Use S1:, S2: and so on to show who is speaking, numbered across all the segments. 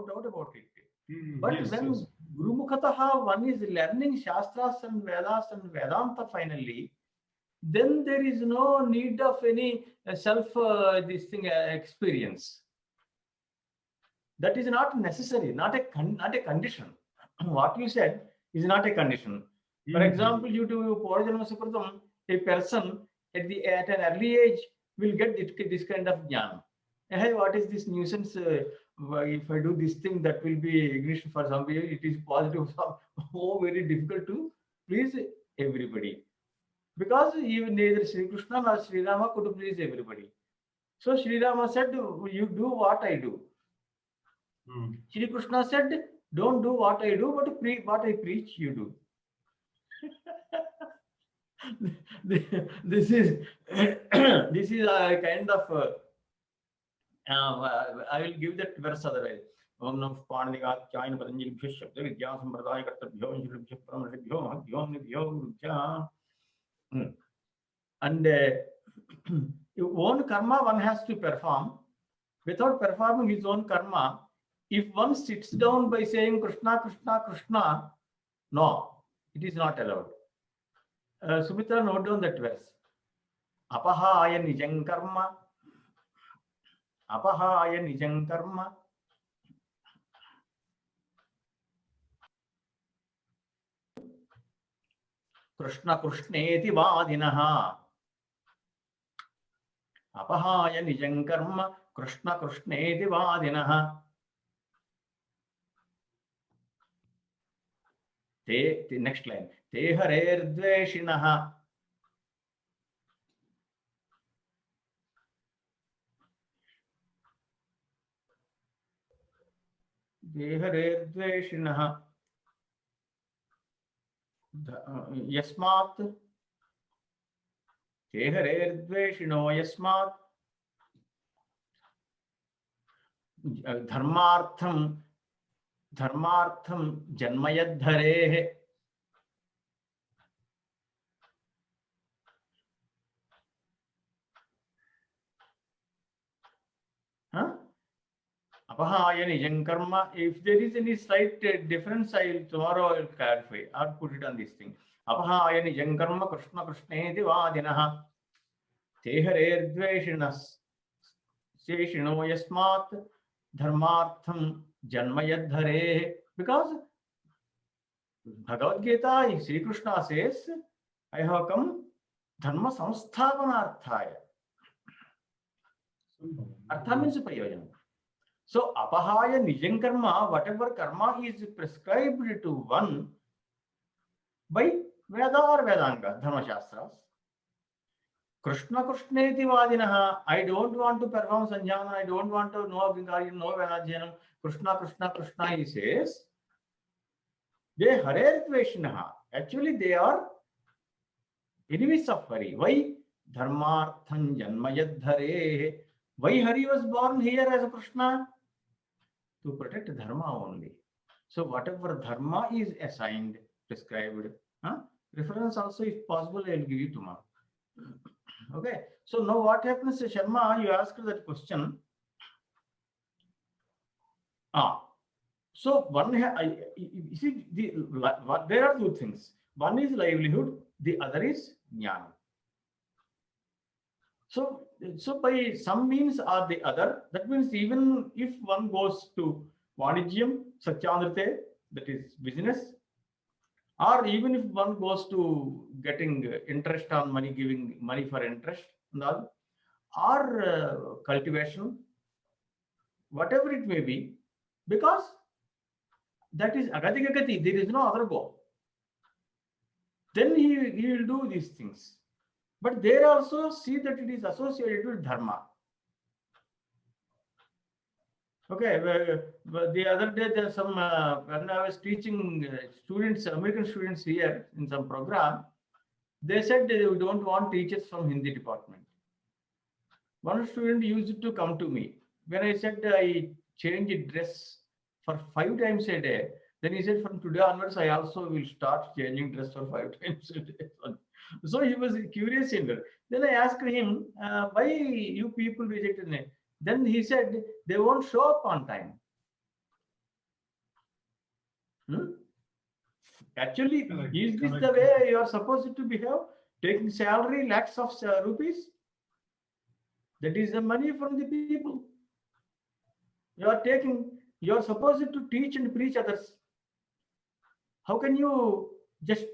S1: no doubt about it. But when Guru Mukhataha one is learning Shastras and Vedas and Vedanta finally, then there is no need of any experience. That is not necessary, not a condition. What you said is not a condition. For example, due to Purjanama Sukratam, a person at an early age will get this kind of jnana. Hey, what is this nuisance? If I do this thing, that will be ignition for somebody. It is positive. Oh, very difficult to please everybody. Because even neither Sri Krishna nor Sri Rama could please everybody. So Sri Rama said, you do what I do. Sri Krishna said, don't do what I do, but what I preach, you do. This is a kind of I will give that verse otherwise. Om Nam Pāṇini Vācāyana Patanjali Shabda Vidya Sampradaya Kartabhyo Shilabhyo Pramashibhyo Mahābhāṣyam Nibhyo Vrucha. And own karma one has to perform. Without performing his own karma, if one sits down by saying Krishna, Krishna, Krishna, no, it is not allowed. Sumitra, note down that verse. Apahaya nijang karma. Apahaya nijang karma. Krishna Krishneti vadinaha. Apahaya nijang karma. Krishna Krishneti vadinaha. The next line. Te harer dveshinaha. Te harer dveshinaha. Yasmat. Te harer dveshino yasmat. Dharmartham janmayadharehe. Apahaya nijang karma. If there is any slight difference, tomorrow I will clarify or put it on this thing. Apahaya nijang karma Krishna Krishneti vadinaha. Te harer dveshinas seshino yasmat dharmartham janmayadhare. Because Bhagavad Gita, Sri Krishna says, I have come dharma samsthapanarthaya. Artha means prayojan. So apahaya nijang karma, whatever karma is prescribed to one by Veda or Vedanga, Dharma Shastras. Krishna Krishneti vadinaha. I don't want to perform sanjhana, I don't want to know Vingaryan, no Venadhyanam. Krishna, Krishna, Krishna, he says. They harer dveshinaha. Actually, they are enemies of Hari. Why? Dharmartham janmayadhare. Why Hari was born here as a Krishna? To protect dharma only. So whatever dharma is assigned, prescribed, reference also if possible I will give you tomorrow. Okay. So now what happens, Sharma? You asked that question. So one you see there are two things. One is livelihood, the other is jnana. So by some means or the other, that means even if one goes to Vanijyam, Satyandrite, that is business, or even if one goes to getting interest on money, giving money for interest and all, or cultivation, whatever it may be, because that is agati gagati, there is no other goal. Then he will do these things. But there also see that it is associated with dharma. Okay, the other day there's some when I was teaching students, American students here in some program, they said they don't want teachers from Hindi department. One student used to come to me when I said I change dress for 5 times a day. Then he said, from today onwards, I also will start changing dress for 5 times a day. So he was curious in that. Then I asked him, why you people rejected me? Then he said, they won't show up on time. Actually, is this the way you are supposed to behave? Taking salary, lakhs of rupees? That is the money from the people. You are supposed to teach and preach others. How can you just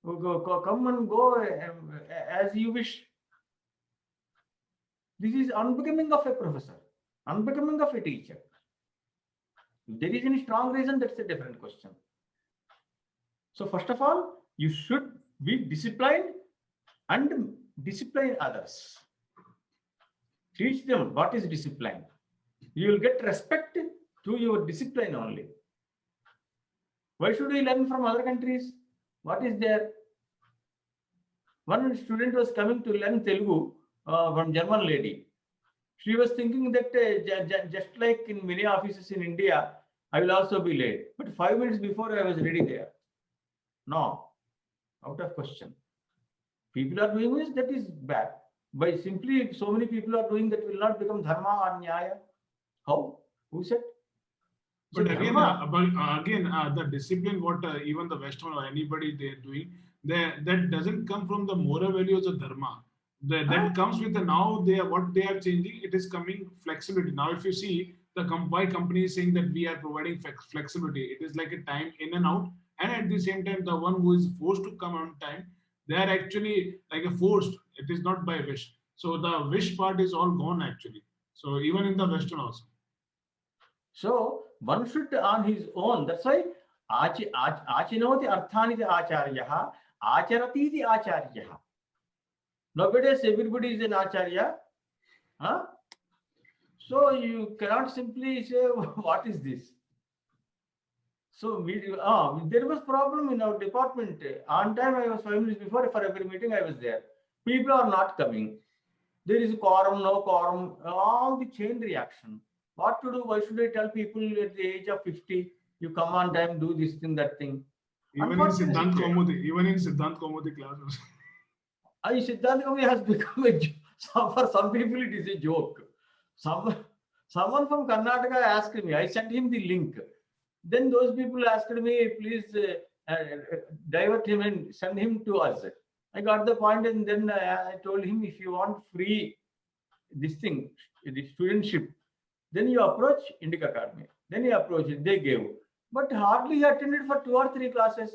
S1: come and go as you wish? This is unbecoming of a professor, unbecoming of a teacher. If there is any strong reason, that's a different question. So first of all, you should be disciplined and discipline others. Teach them what is discipline. You will get respect through your discipline only. Why should we learn from other countries? What is there? One student was coming to learn Telugu from German lady. She was thinking that just like in many offices in India, I will also be late. But 5 minutes before I was ready there. No, out of question. People are doing this, that is bad. By simply so many people are doing that will not become dharma or nyaya. How? Who said?
S2: But again, the discipline what even the Western or anybody they are doing, that doesn't come from the moral values of dharma. That comes with now what they are changing. It is coming flexibility. Now, if you see why company is saying that we are providing flexibility, it is like a time in and out, and at the same time, the one who is forced to come on time, they are actually like a forced. It is not by wish. So the wish part is all gone actually. So even in the Western also.
S1: So one should on his own. That's why achinoti arthani acharya, acharati the acharya. Nowadays everybody is an acharya. Huh? So you cannot simply say what is this. So there was problem in our department. On time I was 5 minutes before. For every meeting I was there. People are not coming. There is quorum, no quorum, all the chain reaction. What to do? Why should I tell people at the age of 50, you come on time, do this thing, that thing?
S2: Even in Siddhānta classes.
S1: Siddhānta has become a joke. For some people it is a joke. Someone from Karnataka asked me, I sent him the link. Then those people asked me, please divert him and send him to us. I got the point, and then I told him, if you want free this thing, the studentship, then you approach Indic Academy. Then you approach it, they gave. But hardly he attended for 2 or 3 classes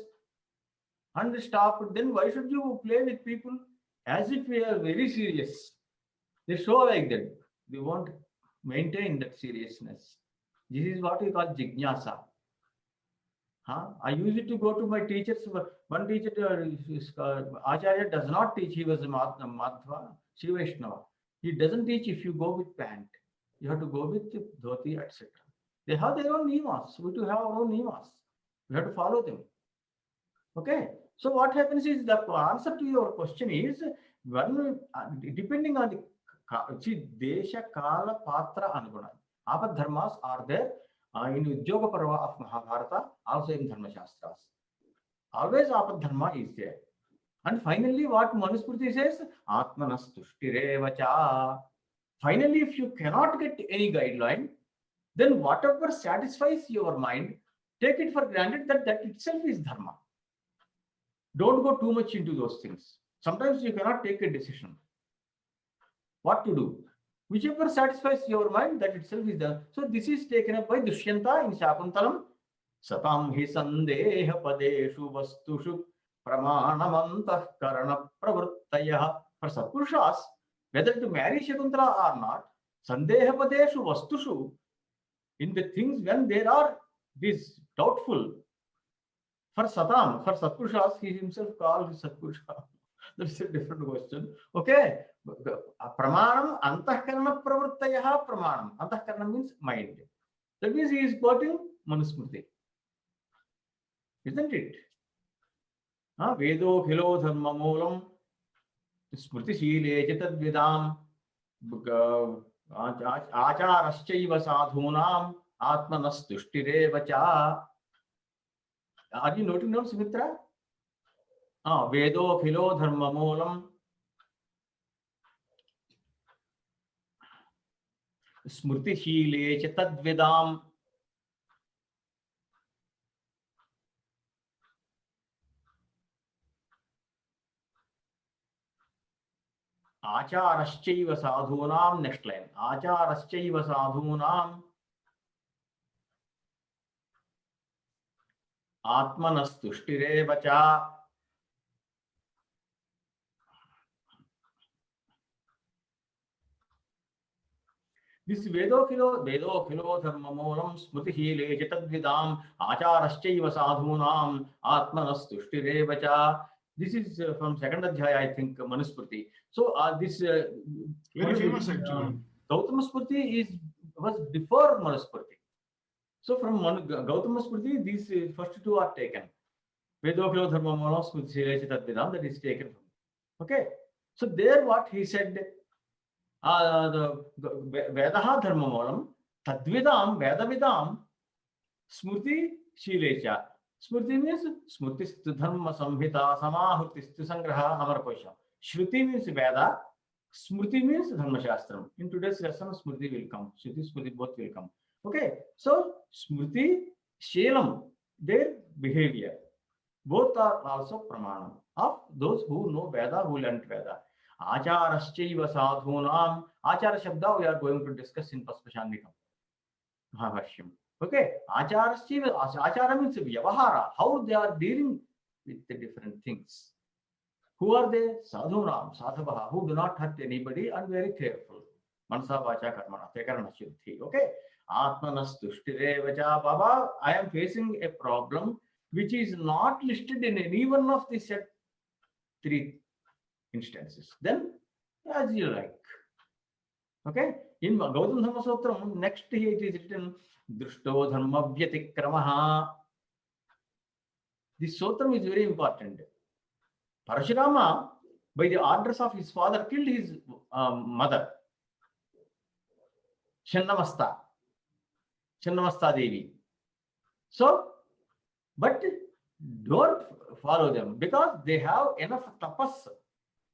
S1: and stopped. Then why should you play with people as if we are very serious? They show like that. They won't maintain that seriousness. This is what we call jignasa. I used it to go to my teachers. One teacher, Acharya, does not teach. He was a Madhva, Sri Vaishnava. He doesn't teach if you go with pant. You have to go with dhoti, etc. They have their own niyamas. We too have our own niyamas. We have to follow them. Okay. So what happens is the answer to your question is depending on the desha, kala, patra, anuguna. Apad dharmas are there in Udyoga Parva of Mahabharata, also in Dharma Shastras. Always apad dharma is there. And finally, what Manusmriti says, Atmanas tushtirevacha. Finally, if you cannot get any guideline, then whatever satisfies your mind, take it for granted that itself is dharma. Don't go too much into those things. Sometimes you cannot take a decision. What to do? Whichever satisfies your mind, that itself is dharma. So this is taken up by Dushyanta in Shakuntalam. Satam hi sandeha padeshu vastushu pramanamantah karana pravruttayah. For Satpurushas, whether to marry Shakuntala or not, sandeha padeshu vastushu, in the things when there are this doubtful. For Satam, for Satpurushas, he himself called Satpurusha. That's a different question. Okay. Pramanam, antahkarana pravruttayaha pramanam. Antahkarana means mind. That means he is quoting Manusmriti. Isn't it? Vedo khilo dharma moolam smriti shile jatadvidam acharashchaiva sadhunam atmanas tushtirevacha. Are you noting down, Sumitra? Vedo khilo dharma moolam smriti shile chatadvidam Acharaschaiva sadhunam, next line. Acharaschaiva sadhunam atmanastushtireva cha. This Vedokhilo dharmamolam smrtihile jatadvidam acharaschaiva sadhunam atmanastushtireva cha. This is from second Adhyaya, I think, Manusmriti. So this
S2: very famous actually.
S1: Gautama Smriti was before Manusmriti. So from Gautama Smriti, these first two are taken. Vedokhilo dharmamolam smrtihile jatadvidam, that is taken from. Okay. So there what he said, the Vedaha dharmamolam tadvidam vedavidam smrti shilecha. Smrti means smrtistu dharma samhita samahutistu sangraha amarkosham. Shruti means Veda, Smriti means Dharma Shastram. In today's lesson, Smriti will come. Shruti, Smriti both will come. Okay, so Smriti, Shelam, their behavior, both are also Pramanam of those who know Veda, who learnt Veda. Acharaschaiva sadhunam. Achara Shabda we are going to discuss in Paspashandikam, Mahābhāṣyam. Okay, Achara means Vyavahara, how they are dealing with the different things. Who are they? Sadhunam, Sadhavaha, who do not hurt anybody and very careful. Manasa Vacha Karmana, Tekarana Shuddhi. Okay, Atmanastushtirevacha. Baba, I am facing a problem which is not listed in any one of the set three instances. Then, as you like. Okay, in Gautama Dhamma Sutram, next here it is written, Drushto Dharma Vyatikramaha. This Sutram is very important. Parashurama, by the orders of his father, killed his mother, Channamasta Devi. So, but don't follow them because they have enough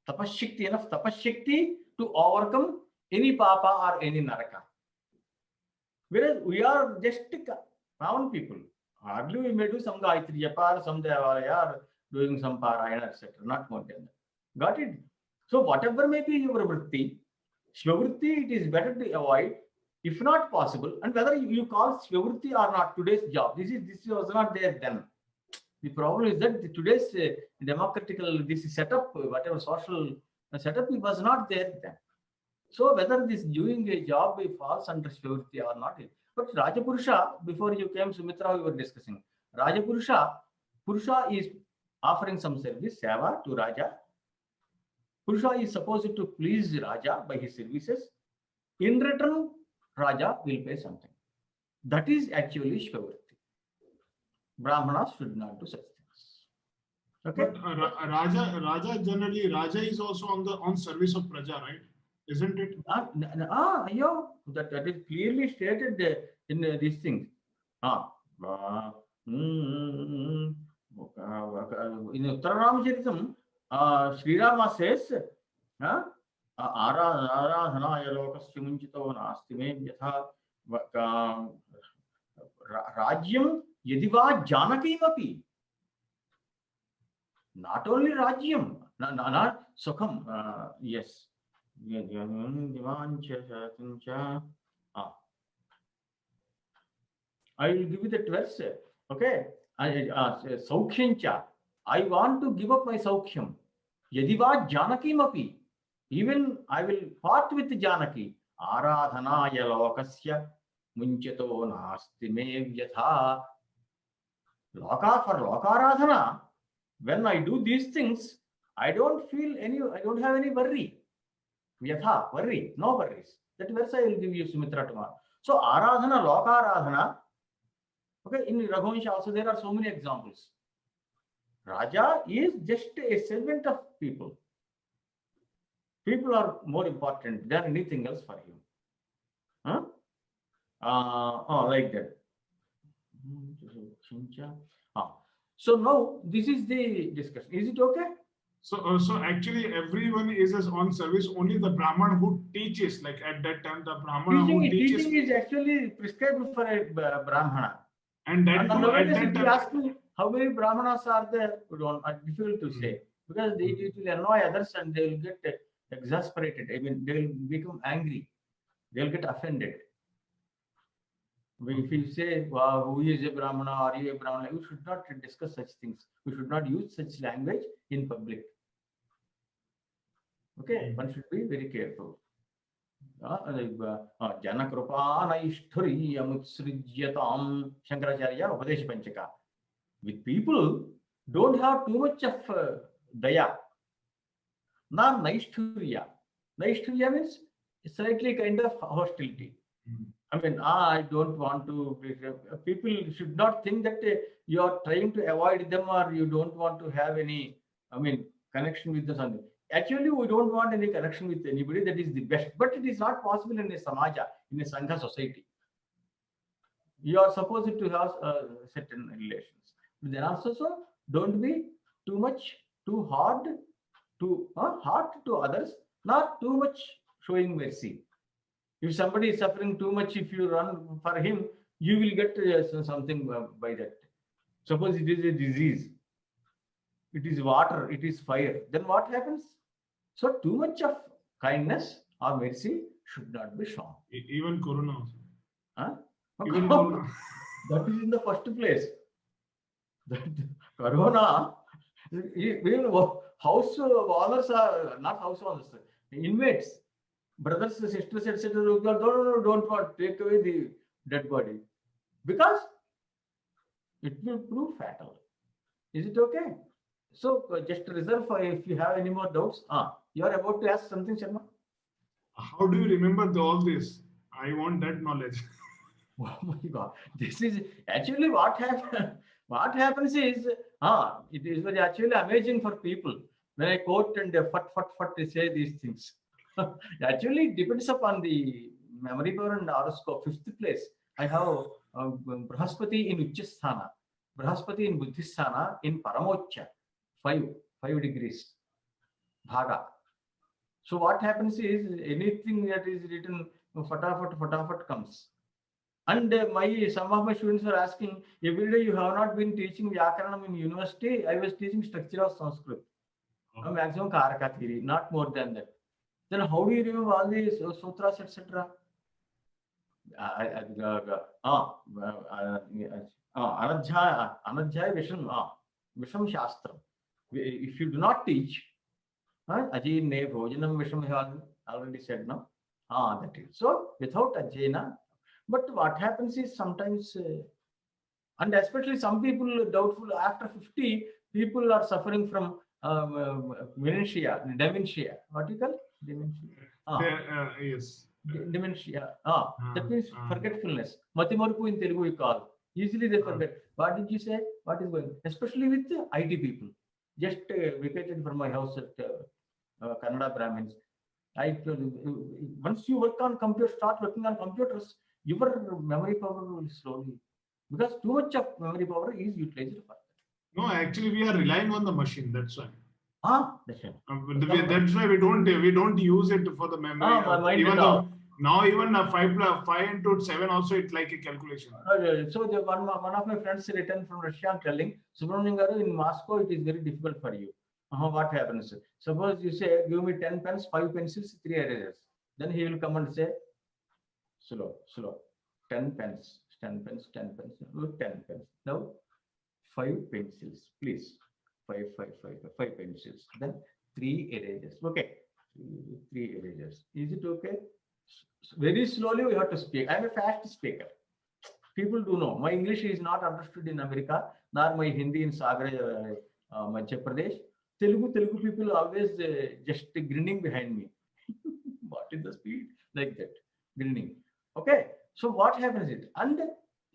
S1: tapashakti to overcome any papa or any naraka. Whereas we are just common people. Hardly we may do some Gayatri Japa, some Devalaya, doing some Parayana, etc. Not more than that. Got it? So whatever may be your vritti, Shvavritti, it is better to avoid, if not possible. And whether you call Shvavritti or not, today's job, this was not there then. The problem is that today's democratical, this setup, whatever social setup, it was not there then. So whether this doing a job falls under Shvavritti or not. But Rajapurusha, before you came, Sumitra, we were discussing. Rajapurusha, Purusha is offering some service, seva to Raja. Purusha is supposed to please Raja by his services. In return, Raja will pay something. That is actually Shvavritti. Brahmanas should not do such things. Okay.
S2: But Raja generally, Raja is also on service of Praja, right? Isn't it?
S1: That is clearly stated in these things. In Uttaranamacharitam, Sri Rama says, Aradhanaya lokasya munchito nasti me yatha Rajyam yadiva janakim api. Not only Rajyam, not Sukham, yes. I will give you that verse. Okay. Saukhyamcha. I want to give up my Saukhyam. Yadiva Janakim api. Even I will part with Janaki. Aradhanaya lokasya munchato nasti me vyatha. Loka for Lokaradhana. When I do these things, I don't have any worry. Vyatha, worry, no worries. That verse I will give you, Sumitra, tomorrow. So, Aradhana, Lokaradhana. Okay, in Raghuvansha also there are so many examples. Raja is just a servant of people. People are more important than anything else for him. Like that. So now this is the discussion. Is it okay?
S2: So actually everyone is on service. Only the Brahman who teaches, like at that time, the Brahman who teaches.
S1: Teaching is actually prescribed for a Brahmana.
S2: And that too, at that time.
S1: Ask me how many Brahmanas are there? Difficult to say because it will annoy others and they will get exasperated. I mean, they'll become angry. They'll get offended. If you say, wow, who is a Brahmana, are you a Brahmana? You should not discuss such things. You should not use such language in public. Okay, one should be very careful. Janakrupanaiஷ்ಠುರ್ಯಮುತ್ಸೃಜ್ಯತಾಂ Shankaracharya Upadesha Panchaka. With people, don't have too much of daya. Not naishthurya. Naishthurya means slightly kind of hostility. I mean, I don't want to. People should not think that you are trying to avoid them or you don't want to have any, connection with them. Actually, we don't want any connection with anybody. That is the best. But it is not possible in a samaja, in a sangha society. You are supposed to have certain relations. But then also, don't be too hard to others, not too much showing mercy. If somebody is suffering too much, if you run for him, you will get something by that. Suppose it is a disease, it is water, it is fire. Then what happens? So too much of kindness or mercy should not be shown.
S2: Even Corona also.
S1: Huh?
S2: Even Corona.
S1: That is in the first place. That Corona, even house owners are not house owners, inmates, brothers, sisters, etc. Don't want take away the dead body because it will prove fatal. Is it okay? So just reserve for if you have any more doubts. You are about to ask something, Sharma?
S2: How do you remember all this? I want that knowledge.
S1: Oh my God! This is actually what happens. What happens is, it is very actually amazing for people when I quote and they say these things. Actually, it depends upon the memory power and horoscope. Fifth place, I have Brahaspati in Uchchasthana, Brahaspati in Buddhisthana in Paramocha, 5 degrees, Bhaga. So what happens is anything that is written, fatafat comes. And some of my students are asking, every day you have not been teaching Vyākaraṇam in university. I was teaching structure of Sanskrit. Maximum Karaka theory, not more than that. Then how do you remember all these sutras, etc.? Anadhyāyī Visham Shastram. If you do not teach, Ajayane Bhojanam Visham, already said, no? That is. So without Ajayana, but what happens is sometimes, and especially some people doubtful after 50, people are suffering from dementia. What do you call it? Dementia.
S2: Yes.
S1: Dementia. That means forgetfulness. Matimorpu in Telugu we call. Easily they forget. What did you say? What is going? Especially with the IT people. Just vacated from my house at Kannada Brahmins. Once you work on computers, start working on computers, your memory power will slowly, because too much of memory power is utilized for that.
S2: No, actually we are relying on the machine. That's why.
S1: That's right.
S2: That's why we don't use it for the memory. Even though now even 5 into 7 also it's like a calculation.
S1: So one of my friends returned from Russia telling, Subrahmanyam garu, in Moscow it is very difficult for you. What happens? Suppose you say, give me 10 pens, 5 pencils, 3 erasers. Then he will come and say, slow. 10 pens, 10 pens, 10 pens, 10 pens. Now 5 pencils, please. 5 pencils. Then 3 erasers. Okay. 3 erasers. Is it okay? Very slowly we have to speak. I am a fast speaker. People do know. My English is not understood in America, nor my Hindi in Sagar, Madhya Pradesh. Telugu people always just grinning behind me. What is the speed? Like that. Grinning. Okay. So what happens is, and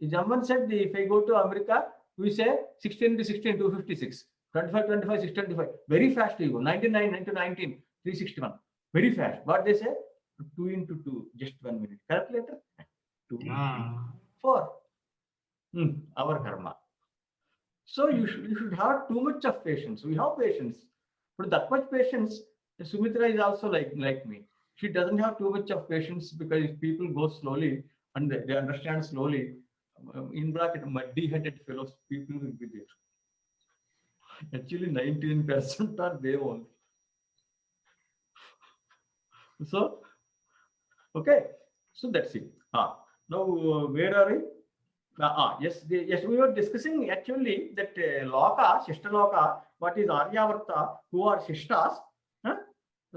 S1: someone said, if I go to America, we say 16 to 16, 256. 25, 625. Very fast you go. 99, 19, 361. Very fast. What they say? 2 into 2, just 1 minute. Calculator? 2, 3, 4. Our karma. So you should have too much of patience. We have patience. But that much patience, Sumitra is also like me. She doesn't have too much of patience, because if people go slowly and they understand slowly, in bracket, muddy-headed fellows, people will be there. Actually, 19% are there only. So, okay. So that's it. Now, where are we? Yes, yes, we were discussing actually that loka, Shishta loka, what is Aryavarta, who are Shishtas. Huh?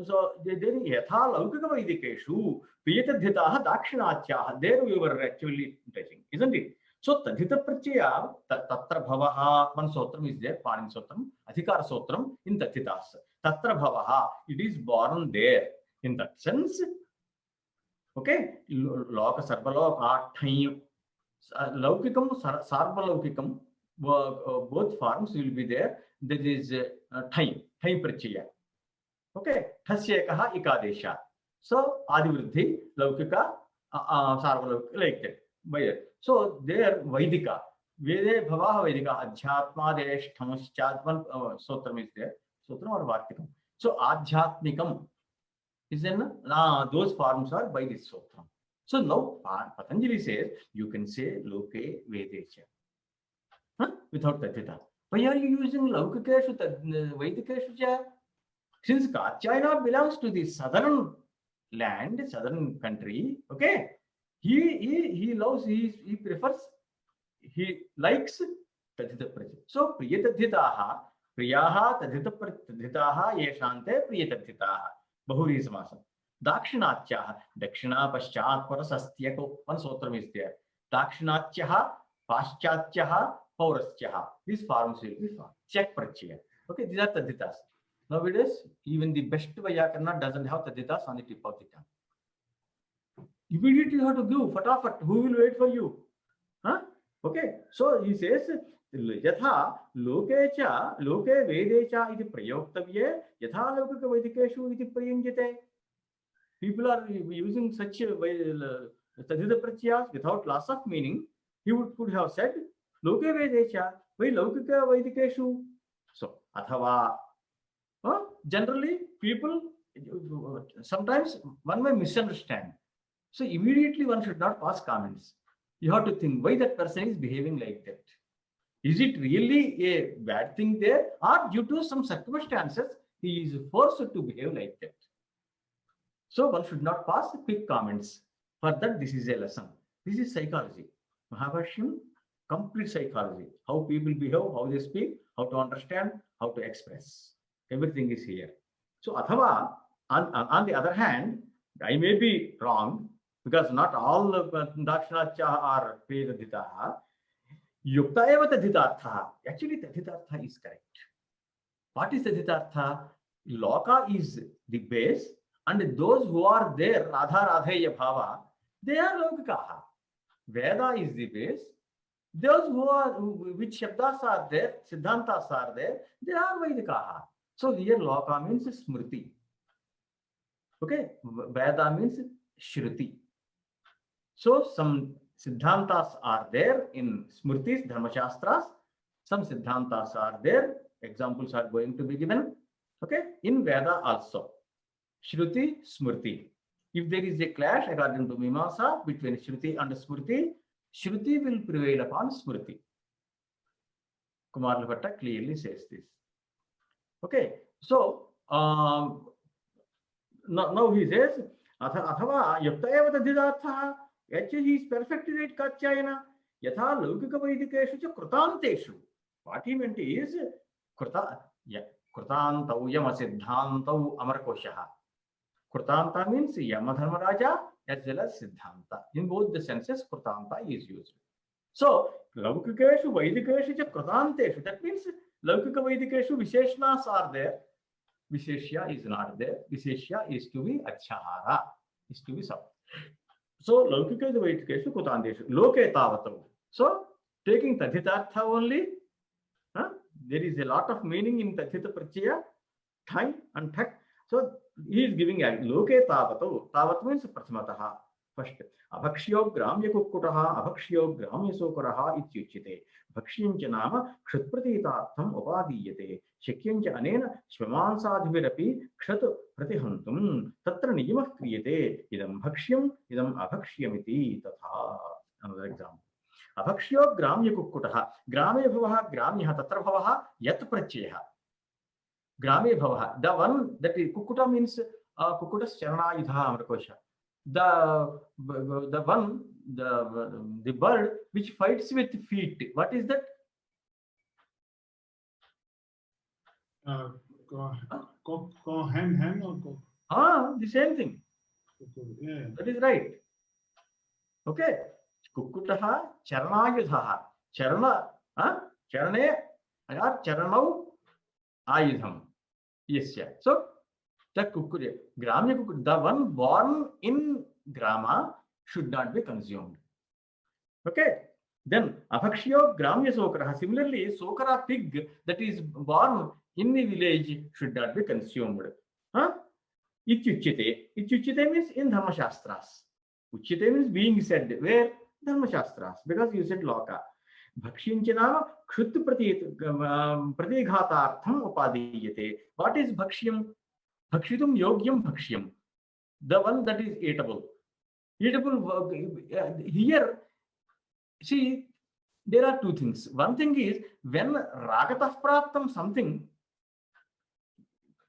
S1: So, there yatha laukika vaidikeshu, priyatadhitaha dakshinatyaha. There we were actually touching, isn't it? So, tadhita prachaya, tatra bhavaha, one sotram is there, Pāṇini sotram, adhikara sotram in tadhitas. Tatra bhavaha, it is born there. In that sense, okay, loka sarvaloka thayam. Laukikam, sarvalaukikam, both forms will be there. There is time prachaya. Okay, thasya kaha ikadesha. So, adivruddhi, laukika, sarvalaukika, like that. So, there Vaidika, Vede bhavaha Vaidika, adhyatma desh thamuschatman sotram is there. Sotram or vartikam. So, adhyatmikam is then those forms are by this sotram. So now Patanjali says you can say loke vedecha without tadhita. Why are you using laukikeshu vaidikeshu cha? Since Katyayana belongs to the southern land, southern country, okay, he loves, he prefers, he likes tadhita praja. So priyatadhitaha, priyaha tadhitaha yeshante priyatadhitaha. Bahuri samasam. Dakshinatyaha, dakshina paschat parasastyako, one sotram is there. Dakshinatyaha, paschatyaha, paurastyaha. These forms will be formed. Check prachaya. Okay, these are tadhitas. Nowadays, even the best Vyākaraṇa doesn't have tadhitas on the tip of the tongue. Immediately you have to give, fatafat, who will wait for you? Huh? Okay, so he says, yatha lokecha, loke vedecha iti prayoktavye, yatha lokika vaidikeshu iti prayanjate. People are using such tadhita prachayas without loss of meaning. He could have said, loke vedecha, vai laukika vaidikeshu. So, athava. Generally, people, sometimes one may misunderstand. So, immediately one should not pass comments. You have to think why that person is behaving like that. Is it really a bad thing there, or due to some circumstances, he is forced to behave like that? So one should not pass quick comments. For that, this is a lesson. This is psychology. Mahābhāṣyam, complete psychology. How people behave, how they speak, how to understand, how to express. Everything is here. So, athava, on the other hand, I may be wrong, because not all dakshinatya are priyatadhitaha. Yukta eva tadhitartha. Actually, tadhitartha is correct. What is tadhitartha? Loka is the base, and those who are there, radha radheya bhava, they are lokikaha. Veda is the base. Those who are, which shabdas are there, Siddhānta-s are there, they are Vaidikaha. So here loka means smriti. Okay, Veda means shruti. So some Siddhānta-s are there in smritis, dharmashastras. Some Siddhānta-s are there. Examples are going to be given. Okay, in Veda also. Shruti, smriti. If there is a clash according to Mimamsa between shruti and smriti, shruti will prevail upon smriti. Kumar Bhatta clearly says this. Okay, so now he says, athava yukta eva tadhidartha. Actually, he is perfectly right, Katyayana. Yatha laukika vaidikeshu cha krutanteshu. What he meant is, krutantau yama siddhantau amarkoshaha. Krutanta means Yama Dharmaraja as well as Siddhanta. In both the senses, Krutanta is used. So, Laukikeshu, Vaidikeshu, Krutanteshu. That means Laukika Vaidikeshu, Visheshnas are there. Visheshya is not there. Visheshya is to be Achyahara, is to be sub. So, Laukika Vaidikeshu, Krutanteshu. Loke Tavatavu. So, taking Tadhitartha only, there is a lot of meaning in Tadhita Prachaya, Thai and Thak. So, he is giving a loke tavatu. Tavat means prathmataha. First, abhakshyo gramya kukkutaha, abhakshyo gramya sokaraha ityuchite. Bhakshyamcha nama kshatpratitartham upadiyate. Shakyamcha anena shvamansadhivirapi kshat pratihantum. Tatra niyamah kriyate. Idam bhakshyam, idam abhaksyamiti tatha. Another example. Abhakshyo gramya kukkutaha. Gramya bhavaha, gramya tatra bhavaha, yat prachayaha. Grame bhavaha. The one that is Kukuta means Kukutas Charanayudha Amrakosha. The bird which fights with feet. What is that?
S2: Hen or cock?
S1: The same thing.
S2: Yeah.
S1: That is right. Okay. Kukutaha Charanayudha. Charana. Charane. Charanau Ayudham. Yes, yeah. So the kukuri, Gramya kukuri, the one born in Grama should not be consumed. Okay. Then Abhakshyo Gramya Sokaraha. Similarly, Sokara pig that is born in the village should not be consumed. Ityuchite. Ityuchite means in Dharmashastras. Uchite means being said. Where? Dharmashastras. Because you said Loka. Bhakshyamchanama Kshut Pratighatartham Upadiyate. What is Bhakshyam? Bhakshitum Yogyam Bhakshyam. The one that is eatable. Eatable here, see, there are two things. One thing is when Ragatah Praptam something,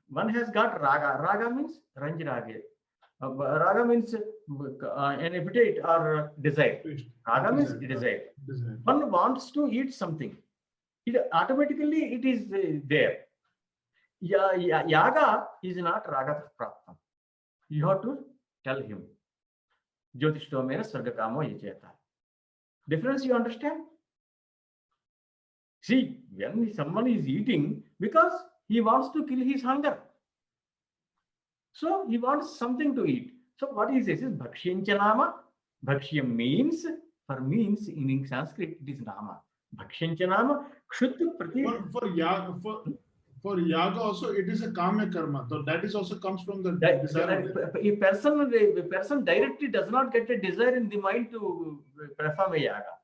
S1: one has got Raga. Raga means Ranjirage. Raga means an appetite or desire. Raga means desire. One wants to eat something. It automatically it is there. Yaga is not Ragatah Praptam. You have to tell him. Jyotishtomena Sargakamo Yacheta. Difference you understand? See, when someone is eating, because he wants to kill his hunger. So he wants something to eat. So what he says is Bhakshyamchanama. Bhakshyam means, in Sanskrit it is Nama. Bhakshyamchanama Kshut Prati.
S2: For yaga also it is a kama karma. So that is also comes from the desire.
S1: A person directly does not get a desire in the mind to perform a yaga.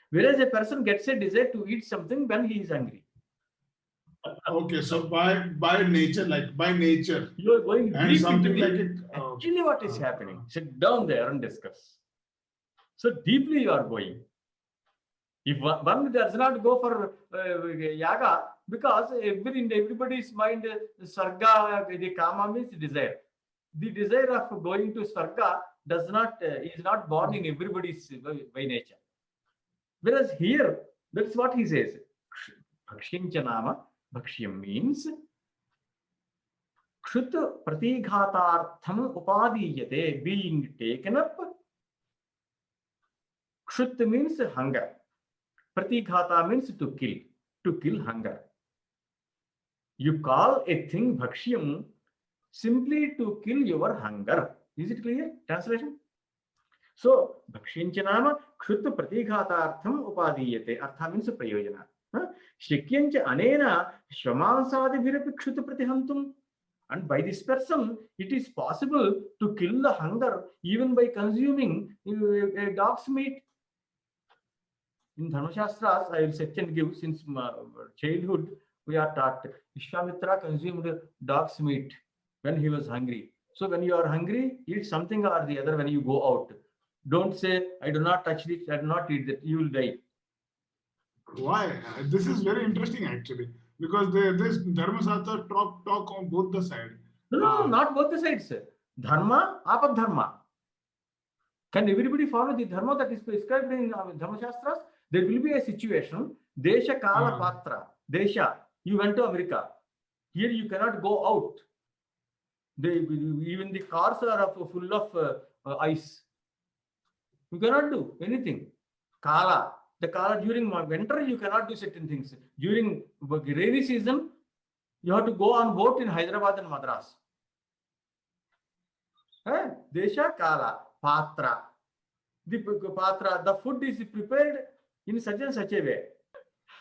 S1: Whereas a person gets a desire to eat something when he is hungry.
S2: Okay, so by nature,
S1: you are going
S2: and
S1: deep
S2: something
S1: into
S2: like it.
S1: Actually, what is happening? Sit down there and discuss. So deeply you are going. If one does not go for yaga, because in everybody's mind, sarga, the kama means desire. The desire of going to sarga is not born in everybody's by nature. Whereas here, that's what he says. Bhakshyamchanama. Bhakshyam means Kshut Pratighatartham Upadiyate, being taken up. Kshut means hunger. Pratighata means to kill hunger. You call a thing Bhakshyam simply to kill your hunger. Is it clear? Translation? So, Bhakshyamchanama Kshut Pratighatartham Upadiyate. Artha means prayojana. Shikyancha anena Shvamansadi Kshut Pratihantum. And by this person, it is possible to kill the hunger even by consuming a dog's meat. In Dharmashastras, I will set and give, since childhood, we are taught Vishwamitra consumed dog's meat when he was hungry. So when you are hungry, eat something or the other when you go out. Don't say, I do not touch this, I do not eat that, you will die.
S2: Why? This is very interesting actually. Because this Dharmasastra talk on both the sides.
S1: No, not both the sides. Dharma, apadharma. Can everybody follow the dharma that is prescribed in Dharmashastras? There will be a situation, Desha Kala Patra. Desha, you went to America. Here you cannot go out. Even the cars are full of ice. You cannot do anything. Kala. The Kala, during winter, you cannot do certain things. During rainy season, you have to go on boat in Hyderabad and Madras. Desha Kala Patra. The food is prepared in such and such a way.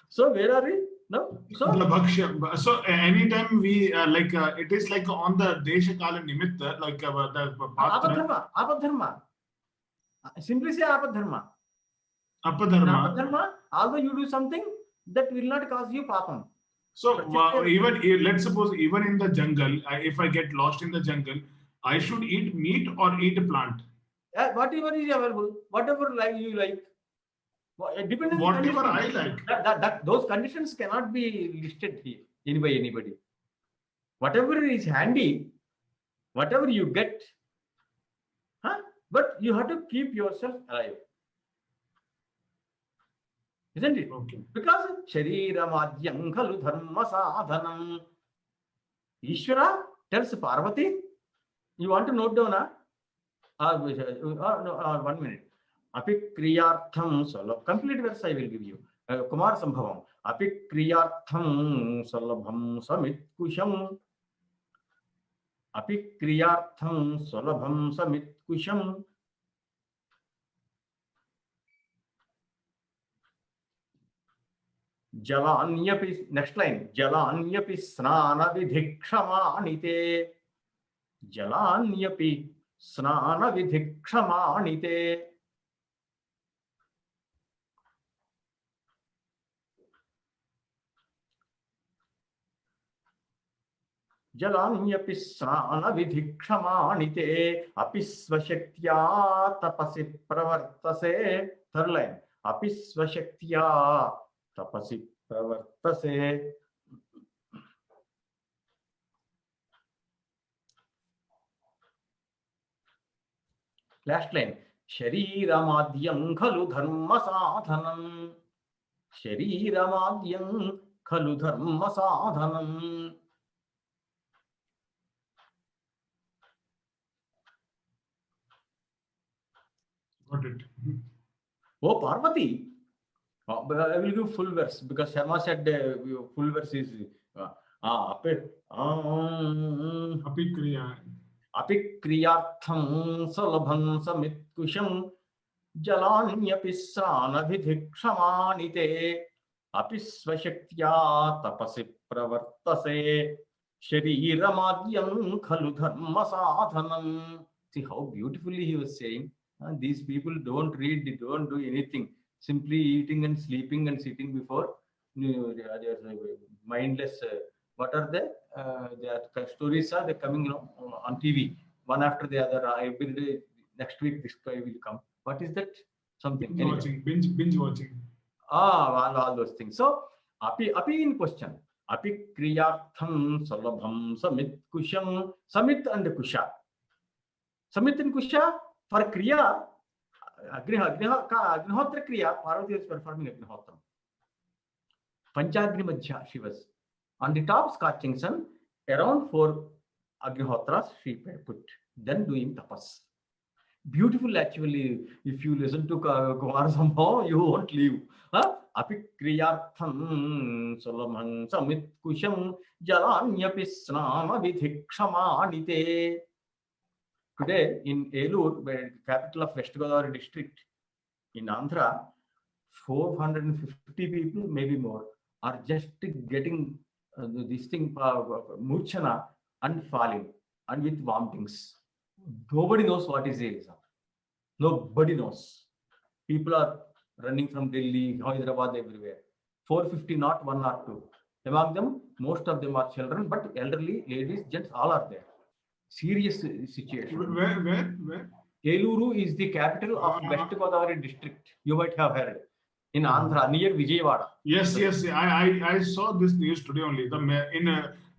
S1: So where are we now? So
S2: the Bhakshya. So anytime we it is like on the Desha Kala Nimitta, like the Patra.
S1: Apadharma. Simply say Apadharma.
S2: Apadharma.
S1: Although you do something that will not cause you papam.
S2: So even let's suppose even in the jungle, if I get lost in the jungle, I should eat meat or eat a plant.
S1: Whatever is available, whatever you like. Depending on
S2: whatever I like.
S1: Those conditions cannot be listed here by anybody. Whatever is handy, whatever you get, but you have to keep yourself alive. Isn't it?
S2: Okay.
S1: Because Shariramadhyam khalu dharma sadhanam. Ishvara tells Parvati, you want to note down, no, 1 minute. Apikriyartham solabham. Complete verse I will give you. Kumar Sambhavam. Apikriyartham solabham samit kusham. Apikriyartham solabham samit kusham. Jalanyapi, next line. Jalanyapi snana vidhikshamanite. Jalanyapi snana vidhikshamanite. Jalanyapi snana vidhikshamanite. Apisvashaktya tapasi pravartase. Third line. Apisvashaktya tapasi pravartase. Last line. Shariramadhyam khalu dharma sadhanam. Shariramadhyam khalu dharma sadhanam.
S2: Got it.
S1: Oh, Parvati. I will give full verse because Sharma said full verse is
S2: Apikriya.
S1: Apikriyartham salabham samit kusham jalanyapi sana vidhikshamanite apisvashaktya tapasi pravartase shariramadhyam khalu dharma sadhanam. See how beautifully he was saying. These people don't read, they don't do anything. Simply eating and sleeping and sitting before their mindless. What are they? Their stories are they coming on TV one after the other. Every day, next week this guy will come. What is that? Something.
S2: Binge watching. Binge watching.
S1: All those things. So api in question. Api kriyartham salabham samit kusham. Samit and kusha. Samit and kusha for kriya. Agnihotra kriya, Parvati was performing Agnihotram. Panchagni Madhya she was. On the top scorching sun, around 4 Agnihotras she put. Then doing tapas. Beautiful actually. If you listen to Kumar Sambhavam, you won't leave. Apikriyartham salamham samit kusham jalanyapi snama vidhikshamanite. Today in Elur, capital of West Godavari district, in Andhra, 450 people, maybe more, are just getting this thing, murchana, and falling, and with vomitings. Nobody knows what is it. Nobody knows. People are running from Delhi, Hyderabad, everywhere. 450, not 1 or 2. Among them, most of them are children, but elderly, ladies, gents, all are there. Serious situation.
S2: Where?
S1: Eluru is the capital of West Godavari district. You might have heard. In Andhra, near Vijayawada.
S2: Yes. I saw this news today only.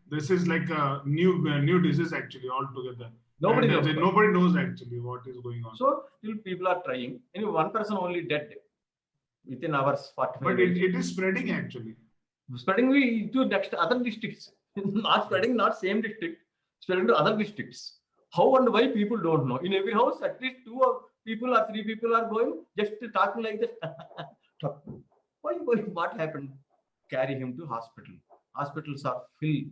S2: This is like a new disease actually altogether. Nobody knows actually what is going on.
S1: So still people are trying. Anyway, one person only dead within hours.
S2: But it is spreading actually.
S1: Spreading to next other districts. Not spreading, not same district. Spreading to other districts. How and why people don't know. In every house, at least 2 people or 3 people are going, just talking like that. Why? What happened? Carry him to hospital. Hospitals are filled.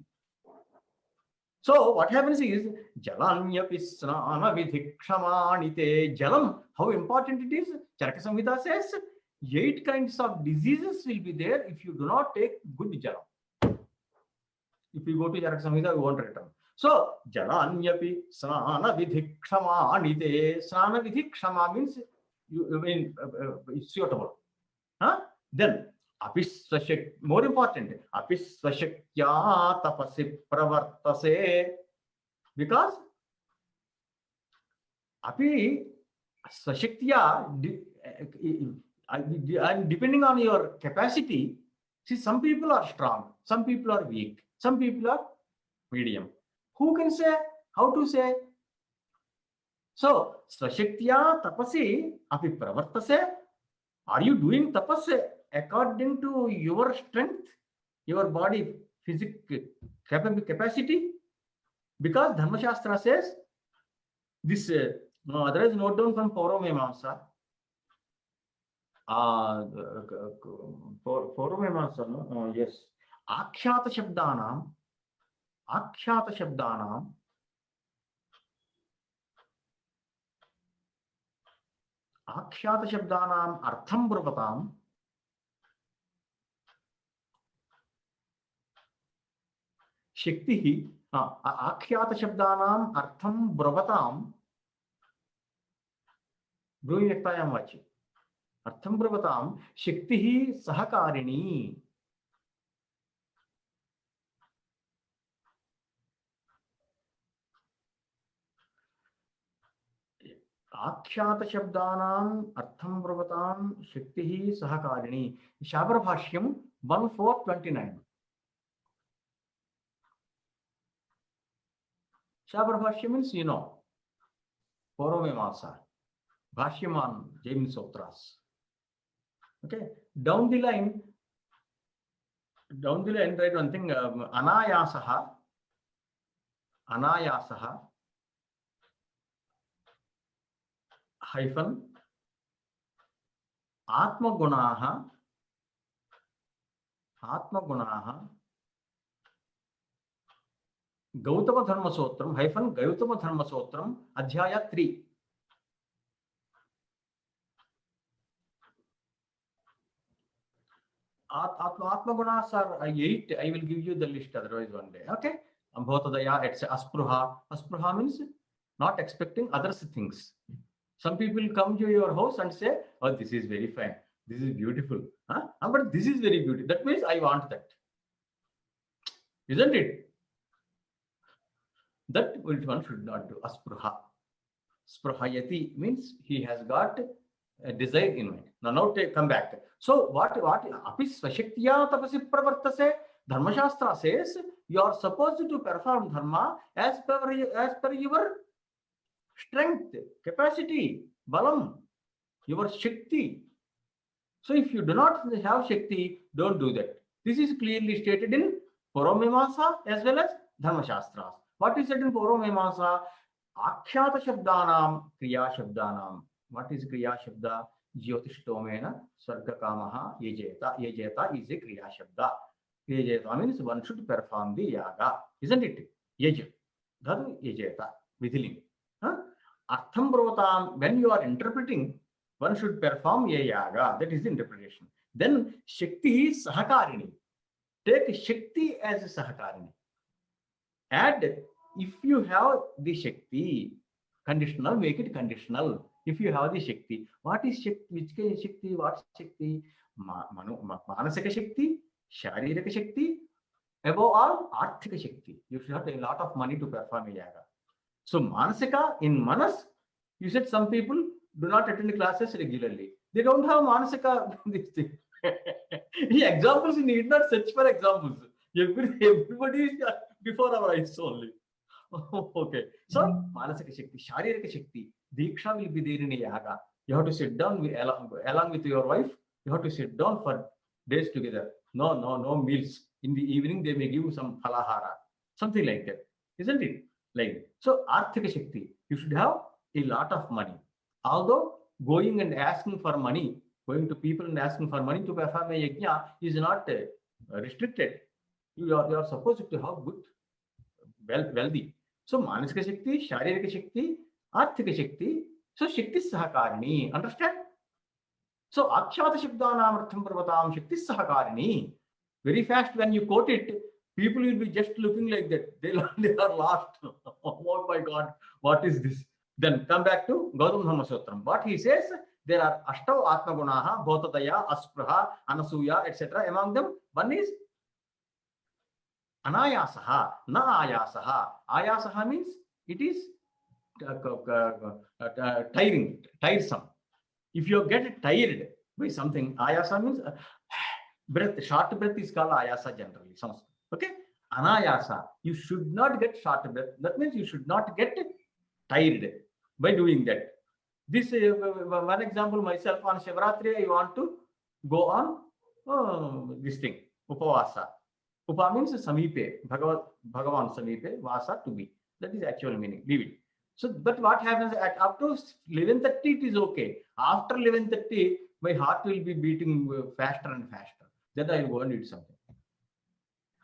S1: So what happens is, Jalanyapi snana vidhikshamanite. Jalam, how important it is. Charaka Samhita says, 8 kinds of diseases will be there if you do not take good jalam. If you go to Charaka Samhita, you won't return. So, Jalanyapi snana vidhikshamanite. Snana vidhikshama means it's suitable. Then, more important, apisvashaktya tapasi pravartase. Because api svashaktya, and depending on your capacity, see, some people are strong, some people are weak, some people are medium. Who can say How to say? So, Svashaktya tapasi api pravartase. Are you doing tapas according to your strength, your body physic capacity? Because Dharma Shastra says this, otherwise note down from Pauromamamsa. Pauromamamsa, no? Yes. Akhyata Shabdanam, Akhyata Shabdanam, Akhyata Shabdanam Artham Bravatam, Shakti, Akhyata Shabdanam Artham Bravatam, Brewing Ektayam Vachi, Artham Bravatam, Shakti Sahakarini. Akhyata Shabdanam Artham Bravatam Shakti Sahakarini. Mahābhāṣyam 1.4.29. Mahābhāṣyam means, you know, Pauromamamsa, Bhashyaman, Jain Sutras. Okay, down the line, write one thing, Anayasaha, hyphen, Atmagunaha, Gautama Dharma Sotram, hyphen, Gautama Dharma Sotram, Adhyaya 3. Atmagunas are 8. I will give you the list otherwise one day. Okay. Ambhotadaya, it's Aspruha. Aspruha means not expecting other things. Some people come to your house and say, oh, this is very fine. This is beautiful. Huh? But this is very beautiful. That means I want that. Isn't it? That one should not do. Aspruha. Spruhayati means he has got a desire in mind. Now come back. So what api svashaktya tapasi pravartase. Dharma Shastra says you are supposed to perform dharma as per your strength, capacity, balam, your shakti. So if you do not have shakti, don't do that. This is clearly stated in Pauromamamsa as well as Dharma Shastras. What is said in Pauromamamsa? Akhyata Shabdanam, Kriya Shabdanam. What is Kriya Shabda? Jyotishtōmena Sarga Kamaha Yejeta. Yejeta is a Kriya Shabda. Yejeta means one should perform the yaga. Isn't it? Yej. Dhatu Yejeta. Vidhiling. Artham Bravatam, when you are interpreting, one should perform a yaga. That is the interpretation. Then Shakti is Sahakarini. Take Shakti as a Sahakarini. Add, if you have the Shakti, conditional, make it conditional. If you have the Shakti, what is Shakti? Which kind of Shakti? What is Shakti? Manasika Shakti, Sharirika Shakti, above all, Arthika Shakti. You should have a lot of money to perform a yaga. So Manasika, in Manas, you said some people do not attend classes regularly. They don't have Manasika. This thing. Examples, you need not search for examples. Everybody is before our eyes only. Okay. So Manasika Shakti, Sharirika Shakti, Diksha will be there in a yaga. You have to sit down along with your wife. You have to sit down for days together. No meals. In the evening, they may give you some falahara. Something like that. Isn't it? Like that. So Arthika Shakti, you should have a lot of money. Although going and asking for money, going to people and asking for money to perform a yajna is not restricted. You are supposed to have good, wealthy. So Manasika Shakti, Sharirika Shakti, Arthika Shakti. So Shakti Sahakarini. Understand? So Akhyata Shabdanam Artham Pravatam Shakti Sahakarini. Very fast when you quote it, people will be just looking like that. They are lost. Oh my God, what is this? Then come back to Gautama Dharma Sutram. What he says, there are Ashtau Atmagunaha, Bhotadaya, Aspruha, Anasuya, etc. Among them, one is Anayasaha, Na Ayasaha. Ayasaha means it is tiresome. If you get tired by something, Ayasa means breath, short breath is called Ayasa generally. Okay? Anayasa. You should not get short of breath. That means you should not get tired by doing that. This one example myself on Shivratri, I want to go on this thing, Upavasa. Upa means Samipe, Bhagavan Samipe, Vasa to be. That is actual meaning. Leave it. So, but what happens at up to 11:30 it is okay. After 11:30, my heart will be beating faster and faster. Then I will go and eat something.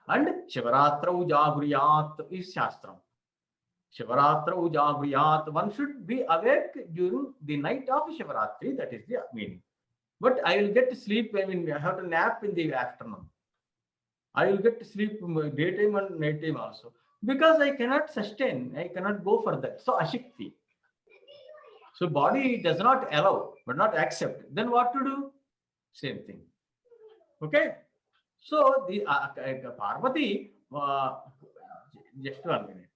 S1: And Shivaratra Jagriyat is Shastram. Shivaratra Jagriyat. One should be awake during the night of Shivaratri. That is the meaning. But I will get to sleep. I mean, I have to nap in the afternoon. I will get to sleep daytime and nighttime also. Because I cannot sustain. I cannot go for that. So Ashikti. So body does not allow, but not accept. Then what to do? Same thing. Okay. So the Parvati, just 1 minute.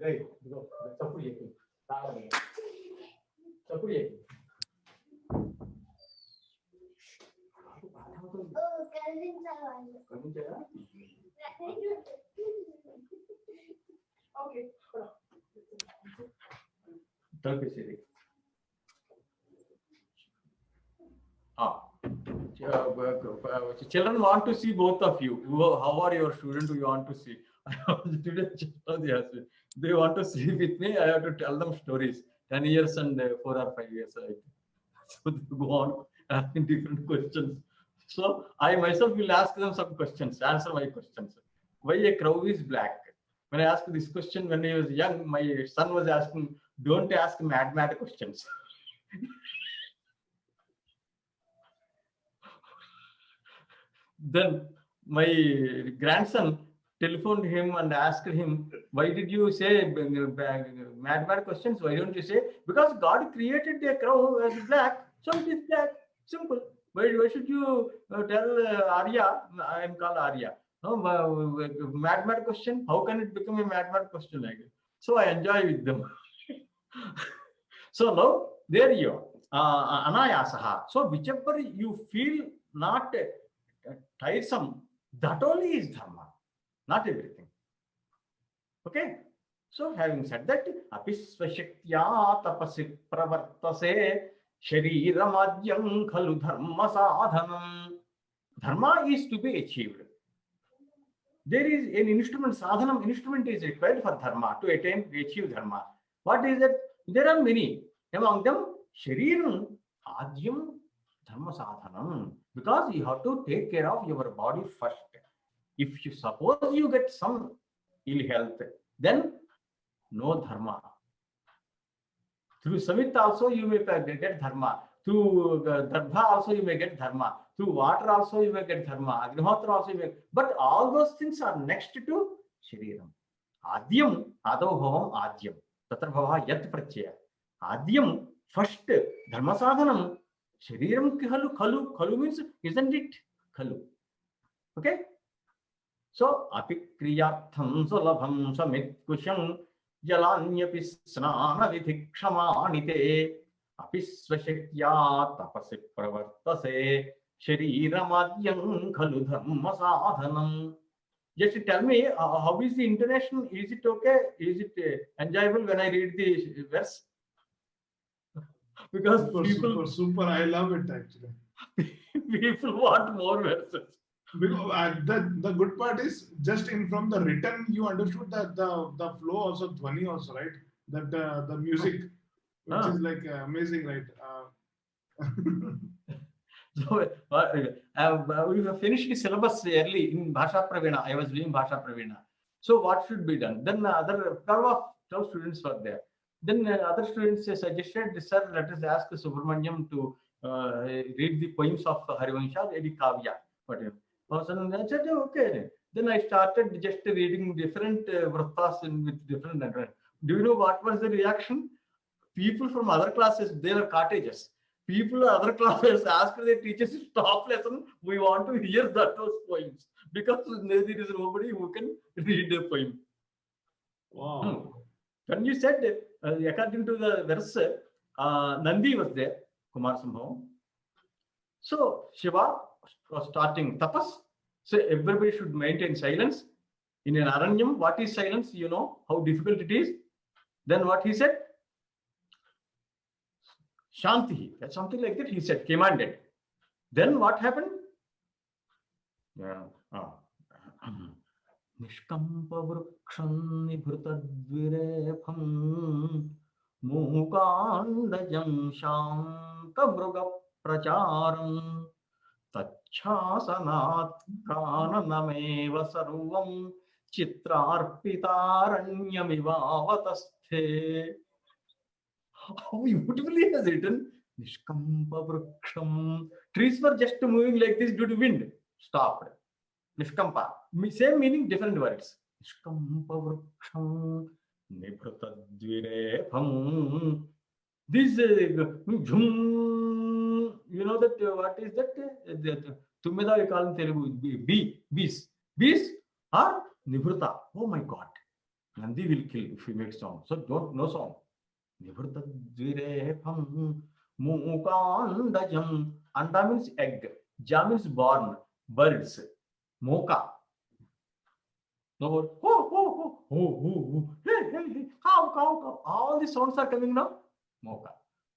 S1: Right. Go. Okay. Children want to see both of you. How are your students? Do you want to see? They want to see with me. I have to tell them stories. 10 years and 4 or 5 years. So they go on asking different questions. So I myself will ask them some questions, answer my questions. Why a crow is black? When I asked this question when he was young, my son was asking, don't ask mad questions. Then my grandson telephoned him and asked him, why did you say mad questions? Why don't you say, because God created a crow as black, so it is black. Simple. Why should you tell Arya, I am called Arya? No, mad question. How can it become a mad question like it? So I enjoy with them. So now, there you are. Anayasaha. So whichever you feel not tiresome, that only is dharma, not everything. Okay. So having said that, apisvashaktya tapasi pravartase shariramadhyam khalu dharma sadhanam. Dharma is to be achieved. There is an instrument, sadhanam, instrument is required for dharma, to achieve dharma. What is it? There are many. Among them, shariram adyam dharma sadhanam. Because you have to take care of your body first. If you suppose you get some ill health, then no dharma. Through Samit also you may get dharma. Through Darbha also you may get dharma. Through water also you may get dharma. Agnihotra also you may. But all those things are next to Shariram. Adyam, Adav Bhavam Adyam. Tatra Bhava Yat Pratyaya. Adyam, first, Dharma Sadhanam. Shariram Khalu. Khalu means, isn't it? Khalu. Okay? So, Apikriyartham Sulabham Samit Kusham Jalanyapi Snana Vidhikshamanite Apisvashaktya Tapasi Pravartase Shariramadhyam Khalu Dharma Sadhanam. Just tell me, how is the intonation? Is it okay? Is it enjoyable when I read the verse? Because
S2: super. I love it actually.
S1: People want more verses.
S2: Because the good part is just in from the written you understood that the flow also dhvani also, right? That the music, which is like amazing, right?
S1: So we have finished the syllabus early in Bhasha Pravina. I was doing Bhasha Pravina. So what should be done? Then other 12 students were there. Then other students suggested, sir, let us ask Subrahmanyam to read the poems of Harivansha, Edi Kavya, whatever. I said, okay. Then I started just reading different vrtas with different. Do you know what was the reaction? People from other classes, they were cottages. People in other classes asked their teachers to stop lesson. We want to hear those poems because there is nobody who can read a poem.
S2: Wow.
S1: When you said, according to the verse, Nandi was there, Kumar Sambhavam. So Shiva starting tapas. So everybody should maintain silence. In an aranyam, what is silence? You know how difficult it is. Then what he said? Shanti. That's something like that. He said, commanded. Then what happened? Nishkampa vruksham nibhrutadvirefam mukandajam shanta mruga pracharam tachhasanat prananameva sarvam chitrarpitaranyamivavatashthe. How beautifully he has written Nishkampa vruksham. Trees were just moving like this due to wind. Stopped. Nishkampa. Same meaning, different words. Nishkampa vruksham nibhrutadvirefam. This jhum, you know that what is that? Tumeda we call in Telugu bees. Bees are nibhruta. Oh my God. Nandi will kill if he makes sound. So don't no sound. Nibhrutadvirefam mukandajam. Anda means egg. Ja means born. Birds. Moka. No word. Hey, hey, hey. Cow. All the sounds are coming now. Moka.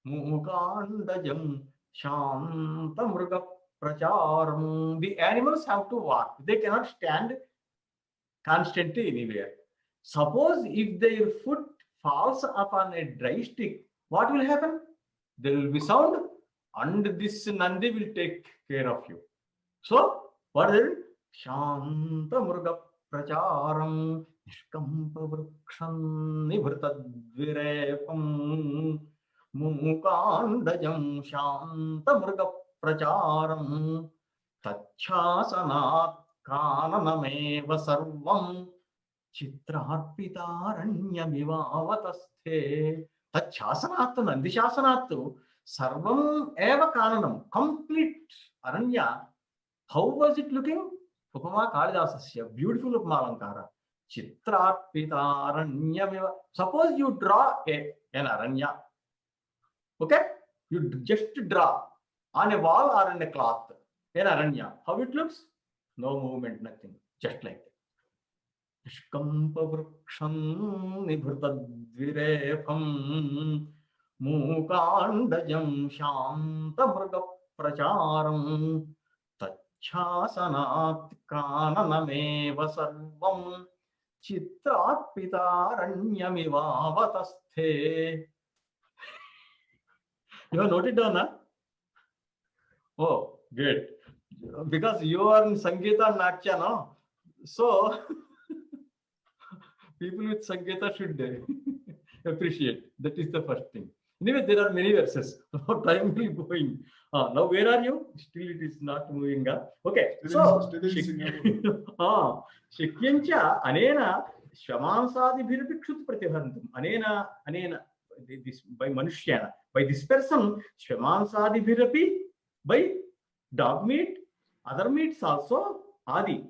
S1: Mukandajam shanta mruga pracharam. The animals have to walk. They cannot stand constantly anywhere. Suppose if their foot falls upon a dry stick, what will happen? There will be sound and this Nandi will take care of you. So, what is it? Shanta mruga pracharam nishkampa vruksham nibhrutadvirefam mukandajam shanta mruga pracharam tachhasanat kananameva sarvam chitrarpitaranyamivavatashthe. Tachhasanat nandishasanat sarvam eva kananam. Complete aranya. How was it looking? Upama Kalidasasya. Beautiful Upama Alankara. Chitrarpitaranyamiva. Suppose you draw an aranya. Okay? You just draw on a wall or on a cloth an aranya. How it looks? No movement, nothing. Just like that. Nishkampa vruksham nibhrutadvirefam mukandajam shanta mruga pracharam tachhasanat kananameva sarvam chitrarpitaranyamivavatashthe. You have noted down, huh? Oh, great. Because you are in Sangeeta and Natya, no? So, people with Sangeeta should appreciate. That is the first thing. Anyway, there are many verses. Time will be going. Now, where are you? Still, it is not moving. Okay. So, Shikyancha, Anena, Shamansadi Bhirapikshut Pratibhantam. Anena, this by Manushyana. By this person, Shamansadi Bhirapi, by dog meat, other meats also, Adi.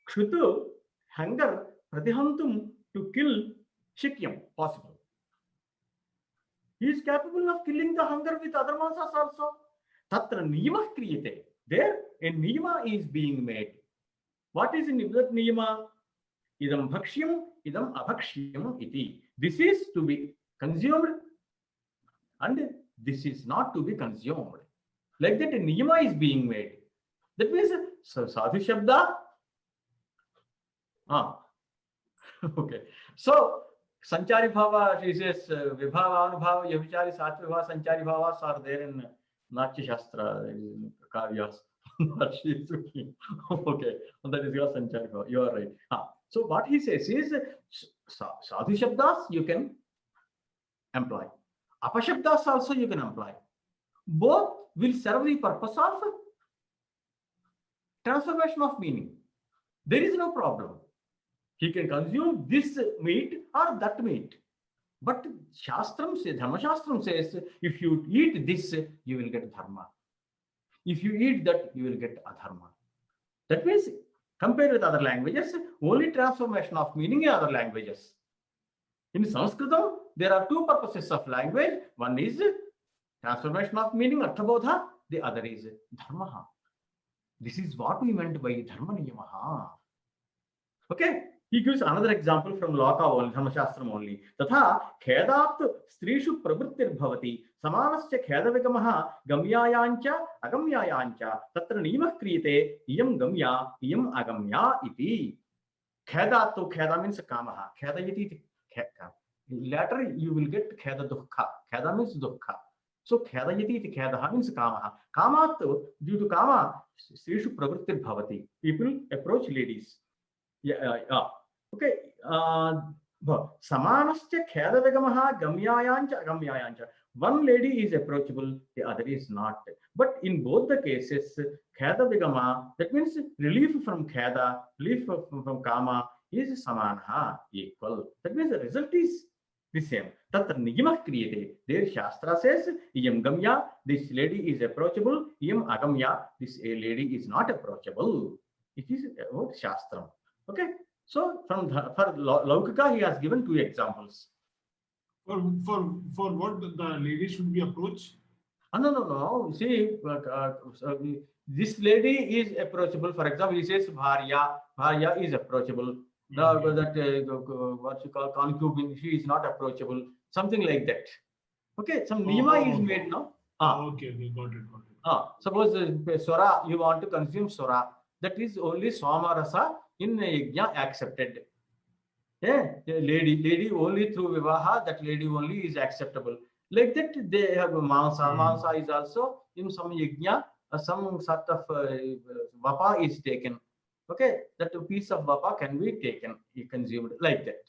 S1: Kshutu, hunger, Pratihantum, to kill Shikyam, possible. He is capable of killing the hunger with other mansas also. Tatra niyama kriyate. There, a niyama is being made. What is in that niyama? Idam bhakshyam, idam abhakshyam iti. This is to be consumed and this is not to be consumed. Like that, a niyama is being made. That means, sadhu shabda. Okay. So, Sanchari Bhava, she says, Vibhava, Anubhava, Yavichari, Satvibhava, Sanchari Bhavas are there in Natya Shastra, Kavyas. Okay. That is your Sanchari Bhava. You are right. So, what he says is, Sadhu Shabdas you can employ. Apashabdas also you can employ. Both will serve the purpose of transformation of meaning. There is no problem. He can consume this meat or that meat. But Shastram says, Dharma Shastram says, if you eat this, you will get dharma. If you eat that, you will get adharma. That means, compared with other languages, only transformation of meaning in other languages. In Sanskritam, there are two purposes of language. One is transformation of meaning, Arthabodha. The other is dharma. This is what we meant by dharma niyamaha. Okay. He gives another example from Loka only, Dharma Shastram only. Tatha khedat strishu pravrittir bhavati samanasya khedavigamaha gamyayancha agamyayancha tatra niyamah kriyate iyam gamya iyam agamya iti. Khedatu, kheda means kamaha. Kheda iti kheda. Later you will get kheda dukkha. Kheda means dukkha. So kheda iti kheda means kamaha. Kamat, due to kama, strishu pravrittir bhavati. People approach ladies. Okay. Samanasya khedavigamaha gamyayancha agamyayancha. One lady is approachable, the other is not. But in both the cases, khedavigama, that means relief from kheda, relief from kama, is samanaha, equal. That means the result is the same. Tatra niyamah kriyate. There Shastra says, iyam gamya, this lady is approachable, iyam agamya, this lady is not approachable. It is about Shastram. Okay, so for Laukika, he has given two examples.
S2: For what the lady should be approached?
S1: No. See, this lady is approachable. For example, he says Bharya is approachable. What you call concubine, she is not approachable. Something like that. Okay, some niyama is made now.
S2: Okay, got it.
S1: Suppose Sora, you want to consume Sora. That is only Swamarasa in Yajna accepted. Yeah, lady only through Vivaha, that lady only is acceptable. Like that, they have Mansa. Mansa is also in some Yajna, some sort of Vapa is taken. Okay, that piece of Vapa can be taken, consumed like that.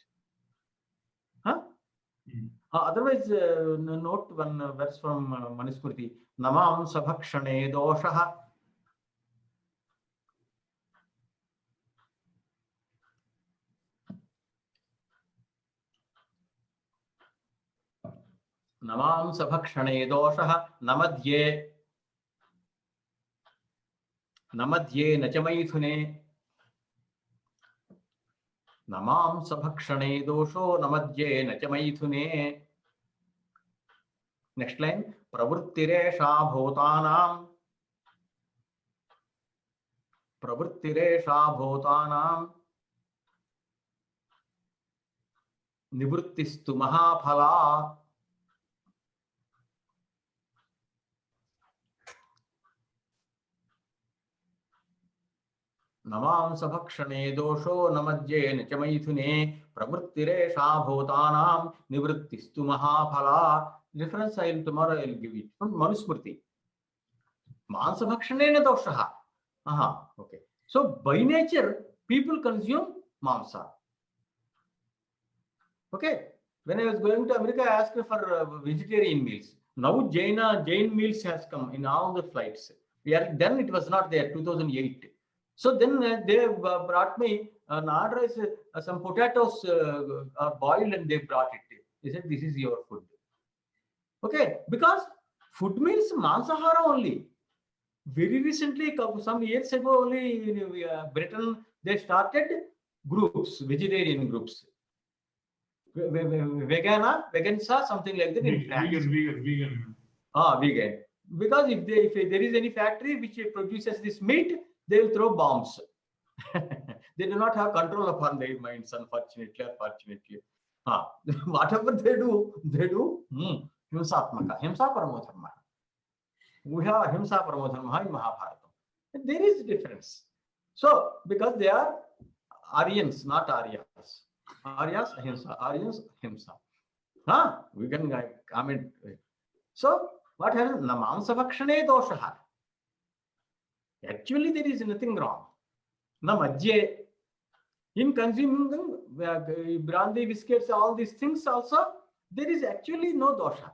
S1: Huh? Otherwise, note one verse from Manusmriti. Namam sabhakshane doshaha. Namam sabhakshane doshaha namadye nachamaithune. Namam sabhakshane dosho namadye nachamaithune. Next line. Pravrittiresha bhotanam nivrittistu mahaphala. Namam sabhakshane dosho namadye nachamaithune pravrittiresha bhotanam nivrittistu mahaphala. Reference tomorrow I will give it from Manusmriti. Mansabhakshane doshaha. Okay. So by nature, people consume mamsa. Okay. When I was going to America, I asked for vegetarian meals. Now Jain meals has come in all the flights. Then it was not there, 2008. So then they brought me an order is some potatoes are boiled and they brought it. They said, this is your food. Okay, because food means Mansahara only. Very recently, some years ago only in Britain, they started groups, vegetarian groups. Vegansa, something like that in France.
S2: Vegan.
S1: Vegan. Because if there is any factory which produces this meat, they will throw bombs. They do not have control upon their minds, unfortunately or fortunately. Whatever they do. Himsatmaka. Himsa paramo dharma. Uha himsa paramo dharma in Mahābhāṛatam. There is difference. So, because they are Aryans, not Aryas. Aryas, ahimsa. Aryans, himsa. We can comment. So, what happens? Namansabhakshane doshaha. Actually, there is nothing wrong. Namajye. In consuming brandy, biscuits, all these things also, there is actually no dosha.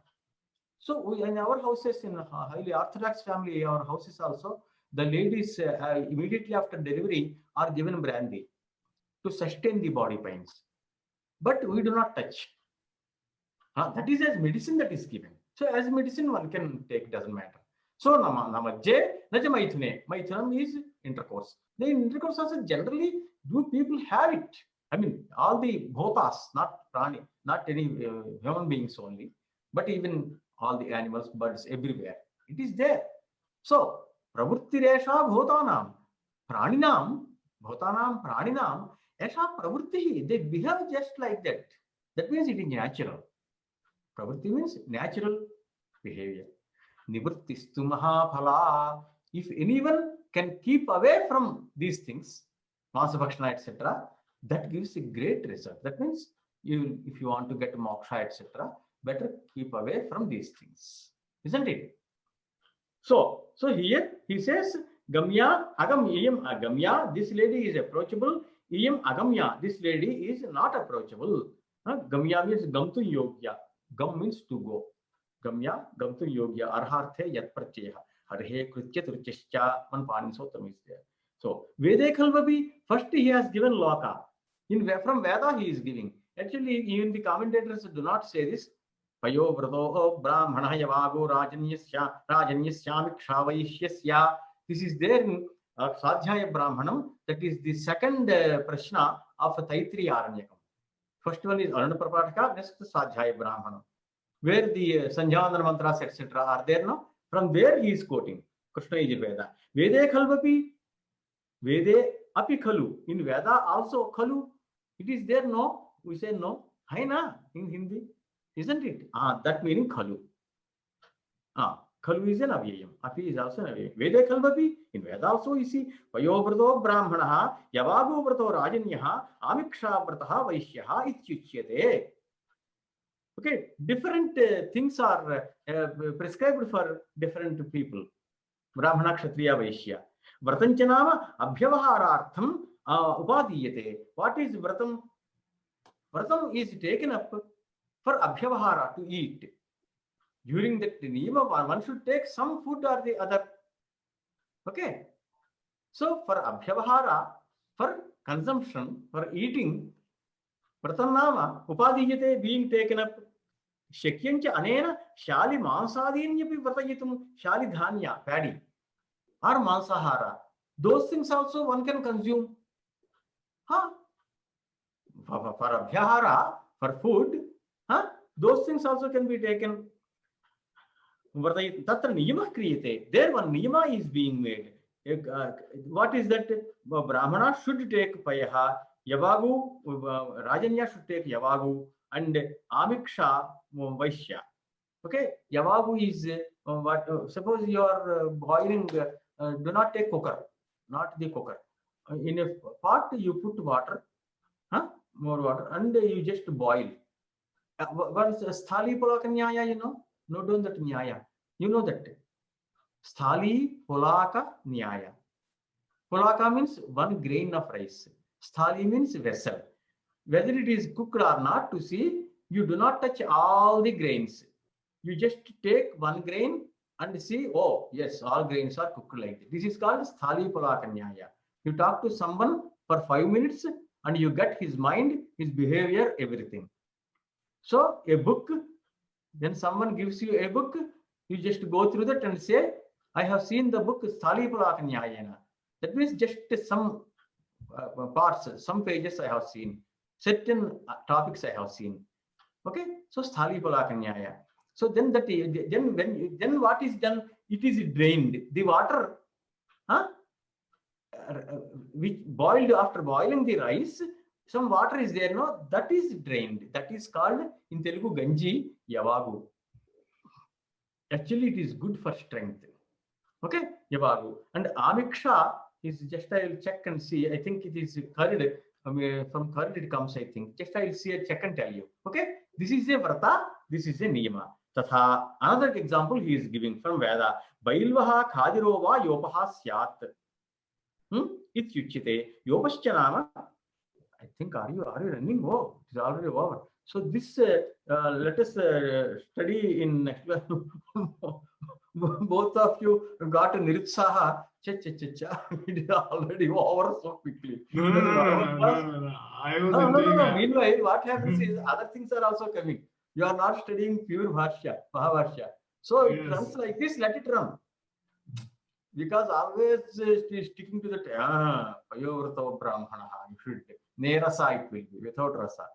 S1: So in our houses, in a highly orthodox family, our houses also, the ladies immediately after delivery are given brandy to sustain the body pains. But we do not touch. That is as medicine that is given. So as medicine one can take, doesn't matter. So namajje najamaithune. Maithunam is intercourse. The intercourse also generally, do people have it? I mean, all the bhotas, not prani, not any human beings only, but even all the animals, birds, everywhere. It is there. So pravrittiresha bhutanam praninam esha pravritti. They behave just like that. That means it is natural. Pravritti means natural behavior. Nivrittistu mahaphala. If anyone can keep away from these things, Mahābhāṣyam, etc., that gives a great result. That means if you want to get moksha, etc., better keep away from these things, isn't it? So here he says, Gamya, Agam, Iyam Agamya, this lady is approachable. Iyam Agamya, this lady is not approachable. Gamya means Gamtu Yogya. Gam means to go. Gamya, Gamtu Yogya, Arharthe Yat Pratyaya. Harhe Kritya Turchascha, one Pāṇini Sotram is there. So Vede Khalvabi, first he has given Loka. From Veda he is giving. Actually, even the commentators do not say this. Payo Vrato Brahmana Yavago Rajanyashyamiksha Vaishyasya. This is there in Ashtādhyāyī Brahmanam. That is the second prashna of Taittiriya Aranyakam. First one is Aruna Prapataka, next Ashtādhyāyī Brahmanam, where the Sanjhavandana mantras, etc. are there now. From there he is quoting Krishna Yajurveda. Vede Khalvapi, Vede Api Khalu. In Veda also Khalu. It is there, no? We say no. Haina in Hindi. Isn't it? That meaning Khalu. Khalu is an avyayam. Api is also an avyayam. Vede Khalvapi. In Veda also you see, Vayovrto Brahmanaha, Yavago Vrato Rajanyaha, Amiksha Vrataha Vaishyaha Ityuchyate. Okay, different things are prescribed for different people. Brahmana, Kshatriya, Vaishya. Vratanchanama Abhyavaharartham Upadiyate. What is Vratam? Vratam is taken up for Abhyavahara, to eat. During that niyama, one should take some food or the other. Okay. So for Abhyavahara, for consumption, for eating, Pratanama, Upadiyate, being taken up. Shakyancha anena shali mansadinyapi vratayitum shali dhanya, paddy, or mansahara. Those things also one can consume. For abhyahara, for food, those things also can be taken. Tatra niyama kriyate. There one niyama is being made. What is that? Brahmana should take payaha, Yavagu, Rajanya should take Yavagu, and Amiksha Vaishya. Okay, Yavagu is what? Suppose you are boiling. Do not take cooker, not the cooker. In a pot you put water, more water, and you just boil. Once Sthali Polaka Nyaya, you know, no, don't that Nyaya. You know that Sthali Polaka Nyaya. Polaka means one grain of rice. Sthali means vessel. Whether it is cooked or not, to see, you do not touch all the grains. You just take one grain and see, oh, yes, all grains are cooked like this. This is called Sthali Polakanyaya. You talk to someone for 5 minutes and you get his mind, his behavior, everything. So a book, when someone gives you a book, you just go through that and say, I have seen the book Sthali Polakanyayana. That means just some parts, some pages I have seen. Certain topics I have seen. Okay, so Sthali Polakanyaya. So then then what is done? It is drained. The water, which boiled after boiling the rice, some water is there. No, that is drained. That is called in Telugu Ganji Yavagu. Actually, it is good for strength. Okay, Yavagu. And Amiksha is just, I will check and see. I think it is curd. From curd it comes, I think. Just I will see a check and tell you. Okay, this is a vrata, this is a niyama. Tatha, another example he is giving from Veda. Bailvaha khadirova yopaha syat. Ityuchyate. Yopaschanama. I think, are you running? Oh, it is already over. So this, let us study in next. Both of you got a niritsaha. It is already over so quickly.
S2: No. I was
S1: no. Meanwhile, what happens is other things are also coming. You are not studying pure Bhashya, Mahābhāṣyam. So it runs like this, let it run. Because always sticking to the Payovrto Brahmana, you should Nerasa it will be, without rasa.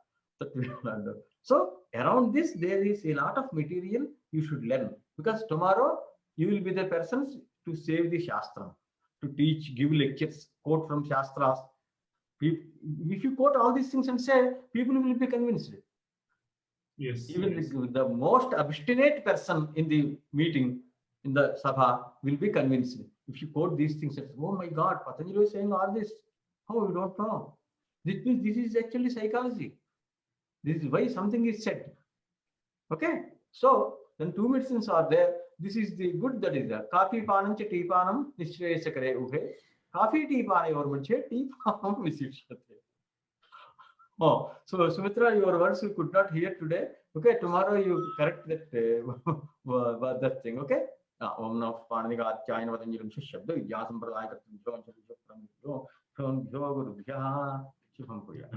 S1: That we will do. So around this, there is a lot of material you should learn. Because tomorrow you will be the persons to save the Shastra, to teach, give lectures, quote from Shastras. If you quote all these things and say, people will be convinced.
S2: Yes.
S1: Even
S2: Yes.
S1: the most obstinate person in the meeting, in the Sabha, will be convinced. If you quote these things, and say, oh my God, Patanjali is saying all this. Oh, you don't know. This is actually psychology. This is why something is said. Okay? So, then two medicines are there. This is the good that is there. Kafi panam cha tea panam nishvesakare ubhe. Kafi tea panam yor manche tea panam nisivshate. Oh, so Sumitra, your words you could not hear today. Okay, tomorrow you correct that that thing. Okay. Om Namo Pāṇini Gātyāyana Vatanjalam Shabda Vidya Sampradaya Kartam Jho Guru Bhya Shubham Kuya.